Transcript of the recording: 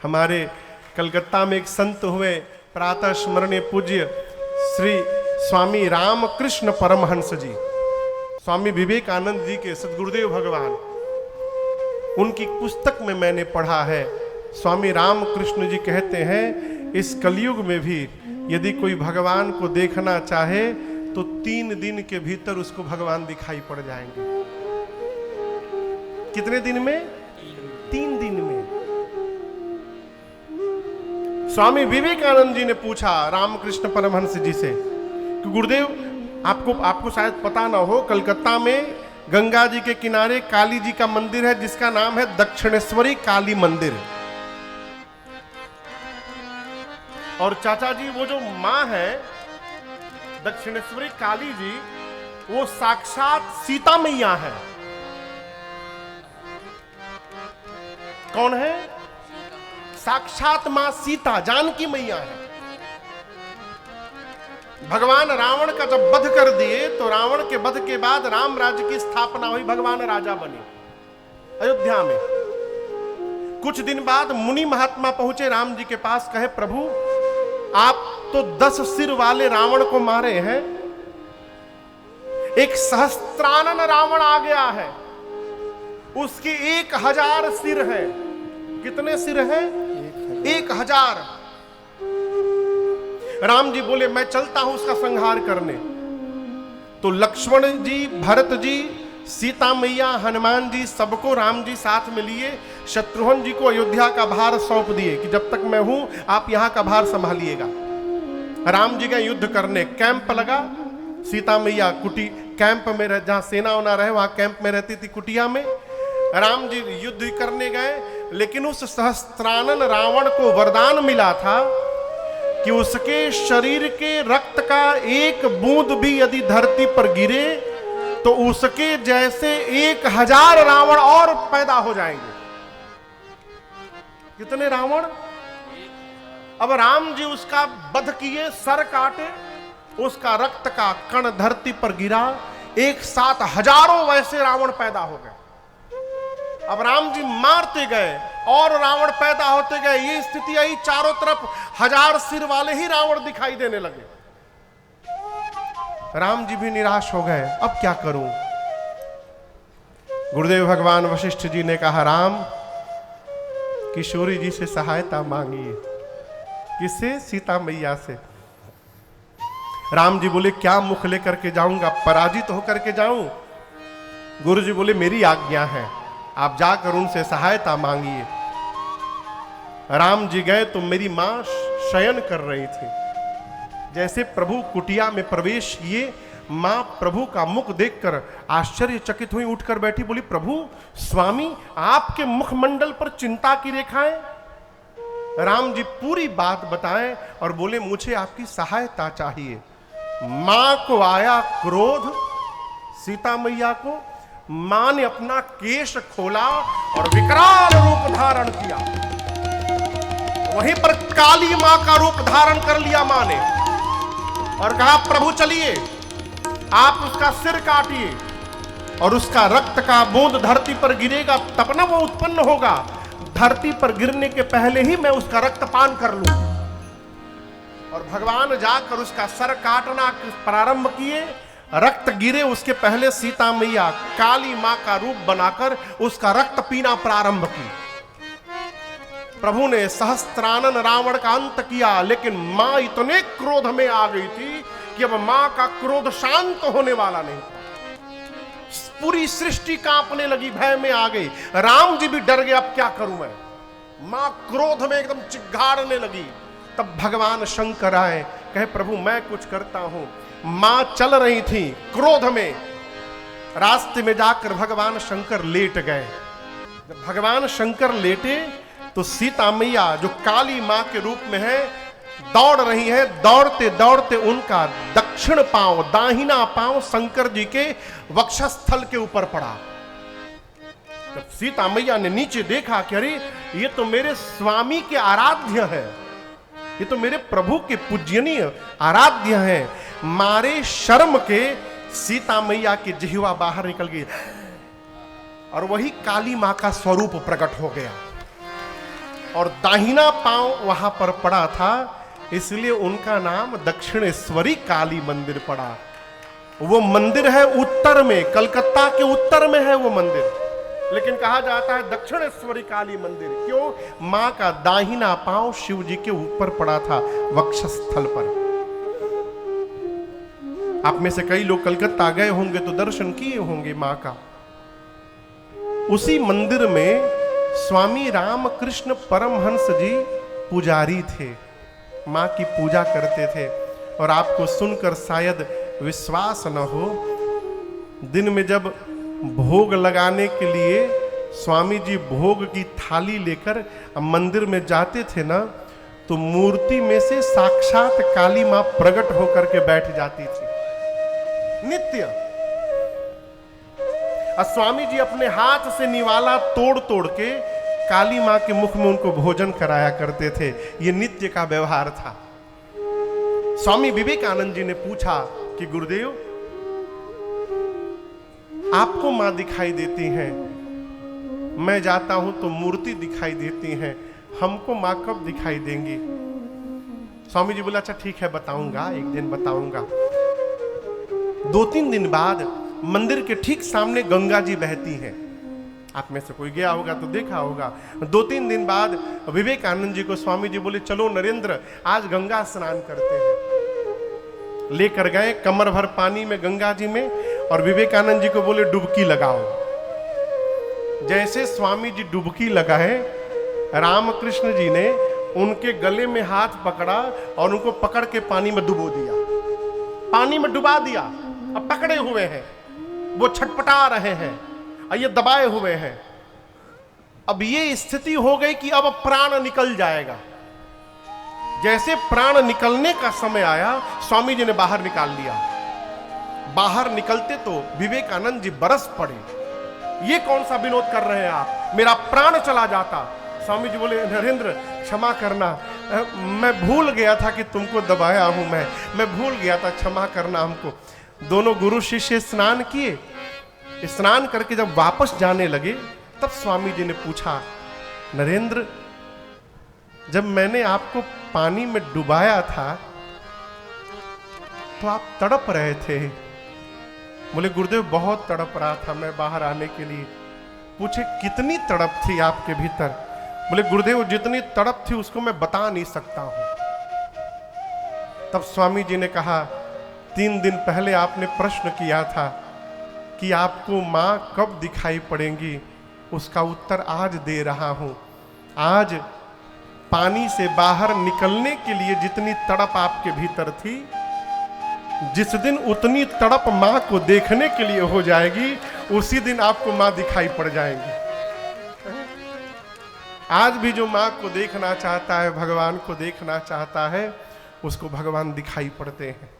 हमारे कलकत्ता में एक संत हुए, प्रातः स्मरणीय पूज्य श्री स्वामी रामकृष्ण परमहंस जी, स्वामी विवेकानंद जी के सद्गुरुदेव भगवान, उनकी पुस्तक में मैंने पढ़ा है। स्वामी रामकृष्ण जी कहते हैं इस कलयुग में भी यदि कोई भगवान को देखना चाहे तो 3 दिन के भीतर उसको भगवान दिखाई पड़ जाएंगे। कितने दिन में? 3 दिन में। स्वामी विवेकानंद जी ने पूछा रामकृष्ण परमहंस जी से कि गुरुदेव आपको शायद पता ना हो, कलकत्ता में गंगा जी के किनारे काली जी का मंदिर है जिसका नाम है दक्षिणेश्वरी काली मंदिर। और चाचा जी वो जो मां है दक्षिणेश्वरी काली जी, वो साक्षात सीता मैया है। कौन है? साक्षात मां सीता, जानकी मैया है। भगवान रावण का जब वध कर दिए तो रावण के वध के बाद राम राज्य की स्थापना हुई, भगवान राजा बने अयोध्या में। कुछ दिन बाद मुनि महात्मा पहुंचे राम जी के पास, कहे प्रभु आप तो 10 सिर वाले रावण को मारे हैं, एक सहस्त्रानन रावण आ गया है, उसके 1000 सिर है। कितने सिर हैं? 1000। राम जी बोले मैं चलता हूं उसका संहार करने। तो लक्ष्मण जी, भरत जी, सीता मैया, हनुमान जी, सबको राम जी साथ में लिए शत्रुघ्न जी को अयोध्या का भार सौंप दिए कि जब तक मैं हूं आप यहां का भार संभालिएगा। राम जी का युद्ध करने कैंप लगा। सीता मैया कुटी कैंप में रह, जहां सेना होना रहे वहां कैंप में रहती थी, कुटिया में। राम जी युद्ध करने गए, लेकिन उस सहस्त्रानन रावण को वरदान मिला था कि उसके शरीर के रक्त का एक बूंद भी यदि धरती पर गिरे तो उसके जैसे 1000 रावण और पैदा हो जाएंगे। कितने रावण? अब राम जी उसका वध किए, सर काटे, उसका रक्त का कण धरती पर गिरा, एक साथ हजारों वैसे रावण पैदा हो गए। अब राम जी मारते गए और रावण पैदा होते गए। ये स्थिति आई, चारों तरफ 1000 सिर वाले ही रावण दिखाई देने लगे। राम जी भी निराश हो गए, अब क्या करूं? गुरुदेव भगवान वशिष्ठ जी ने कहा राम, किशोरी जी से सहायता मांगिए। किससे? सीता मैया से। राम जी बोले क्या मुख लेकर के जाऊंगा, पराजित होकर के जाऊं? गुरु जी बोले मेरी आज्ञा है, आप जाकर उनसे सहायता मांगिए। राम जी गए तो मेरी मां शयन कर रही थी। जैसे प्रभु कुटिया में प्रवेश किए, मां प्रभु का मुख देखकर आश्चर्यचकित हुई, उठकर बैठी, बोली प्रभु स्वामी आपके मुखमंडल पर चिंता की रेखाएं। राम जी पूरी बात बताएं और बोले मुझे आपकी सहायता चाहिए। मां को आया क्रोध, सीता मैया को। मां ने अपना केश खोला और विकराल रूप धारण किया। वहीं पर काली मां का रूप धारण कर लिया मां ने और कहा प्रभु चलिए, आप उसका सिर काटिए और उसका रक्त का बूंद धरती पर गिरेगा तब ना वो उत्पन्न होगा। धरती पर गिरने के पहले ही मैं उसका रक्तपान कर लूं। और भगवान जाकर उसका सर काटना प्रारंभ किए। रक्त गिरे उसके पहले सीता मैया काली मां का रूप बनाकर उसका रक्त पीना प्रारंभ की। प्रभु ने सहस्त्रानन रावण का अंत किया, लेकिन मां इतने क्रोध में आ गई थी कि अब मां का क्रोध शांत होने वाला नहीं था। पूरी सृष्टि कांपने लगी, भय में आ गई। राम जी भी डर गए, अब क्या करूं मैं? मां क्रोध में एकदम चिघाड़ने लगी। तब भगवान शंकर आए, कहे प्रभु मैं कुछ करता हूं। मां चल रही थी क्रोध में, रास्ते में जाकर भगवान शंकर लेट गए। जब भगवान शंकर लेटे तो सीता मैया जो काली मां के रूप में है दौड़ रही है। दौड़ते दौड़ते उनका दक्षिण पांव, दाहिना पांव शंकर जी के वक्षस्थल के ऊपर पड़ा। जब सीता मैया ने नीचे देखा कि अरे ये तो मेरे स्वामी के आराध्य है, ये तो मेरे प्रभु के पूजनीय आराध्य है। मारे शर्म के सीता मैया की जिह्वा बाहर निकल गई और वही काली मां का स्वरूप प्रकट हो गया। और दाहिना पांव वहां पर पड़ा था, इसलिए उनका नाम दक्षिणेश्वरी काली मंदिर पड़ा। वो मंदिर है उत्तर में, कलकत्ता के उत्तर में है वो मंदिर, लेकिन कहा जाता है दक्षिणेश्वरी काली मंदिर। क्यों? मां का दाहिना पांव शिव जी के ऊपर पड़ा था, वक्षस्थल पर। आप में से कई लोग कलकत्ता गए होंगे तो दर्शन किए होंगे मां का। उसी मंदिर में स्वामी रामकृष्ण परमहंस जी पुजारी थे, मां की पूजा करते थे। और आपको सुनकर शायद विश्वास न हो, दिन में जब भोग लगाने के लिए स्वामी जी भोग की थाली लेकर मंदिर में जाते थे ना, तो मूर्ति में से साक्षात काली मां प्रकट होकर के बैठ जाती थी नित्य। और स्वामी जी अपने हाथ से निवाला तोड़ तोड़ के काली मां के मुख में उनको भोजन कराया करते थे। ये नित्य का व्यवहार था। स्वामी विवेकानंद जी ने पूछा कि गुरुदेव, आपको मां दिखाई देती हैं, मैं जाता हूं तो मूर्ति दिखाई देती हैं, हमको मां कब दिखाई देंगी? स्वामी जी बोला, अच्छा ठीक है, बताऊंगा, एक दिन बताऊंगा। 2-3 दिन बाद मंदिर के ठीक सामने गंगा जी बहती हैं। आप में से कोई गया होगा तो देखा होगा। 2-3 दिन बाद विवेकानंद जी को स्वामी जी बोले, चलो नरेंद्र, आज गंगा स्नान करते हैं। लेकर गए कमर भर पानी में गंगा जी में, और विवेकानंद जी को बोले डुबकी लगाओ। जैसे स्वामी जी डुबकी लगाए, रामकृष्ण जी ने उनके गले में हाथ पकड़ा और उनको पकड़ के पानी में डुबो दिया, पानी में डुबा दिया। अब पकड़े हुए हैं, वो छटपटा रहे हैं और ये दबाए हुए हैं। अब ये स्थिति हो गई कि अब प्राण निकल जाएगा। जैसे प्राण निकलने का समय आया, स्वामी जी ने बाहर निकाल लिया। बाहर निकलते तो विवेकानंद जी बरस पड़े, ये कौन सा विनोद कर रहे हैं आप, मेरा प्राण चला जाता। स्वामी जी बोले, नरेंद्र क्षमा करना, मैं भूल गया था कि तुमको दबाया हूं, मैं भूल गया था, क्षमा करना हमको। दोनों गुरु शिष्य स्नान किए। स्नान करके जब वापस जाने लगे, तब स्वामी जी ने पूछा, नरेंद्र, जब मैंने आपको पानी में डुबाया था तो आप तड़प रहे थे। बोले, गुरुदेव बहुत तड़प रहा था मैं बाहर आने के लिए। पूछे, कितनी तड़प थी आपके भीतर? बोले, गुरुदेव जितनी तड़प थी उसको मैं बता नहीं सकता हूं। तब स्वामी जी ने कहा, 3 दिन पहले आपने प्रश्न किया था कि आपको मां कब दिखाई पड़ेंगी, उसका उत्तर आज दे रहा हूं। आज पानी से बाहर निकलने के लिए जितनी तड़प आपके भीतर थी, जिस दिन उतनी तड़प मां को देखने के लिए हो जाएगी, उसी दिन आपको मां दिखाई पड़ जाएंगी। आज भी जो मां को देखना चाहता है, भगवान को देखना चाहता है, उसको भगवान दिखाई पड़ते हैं।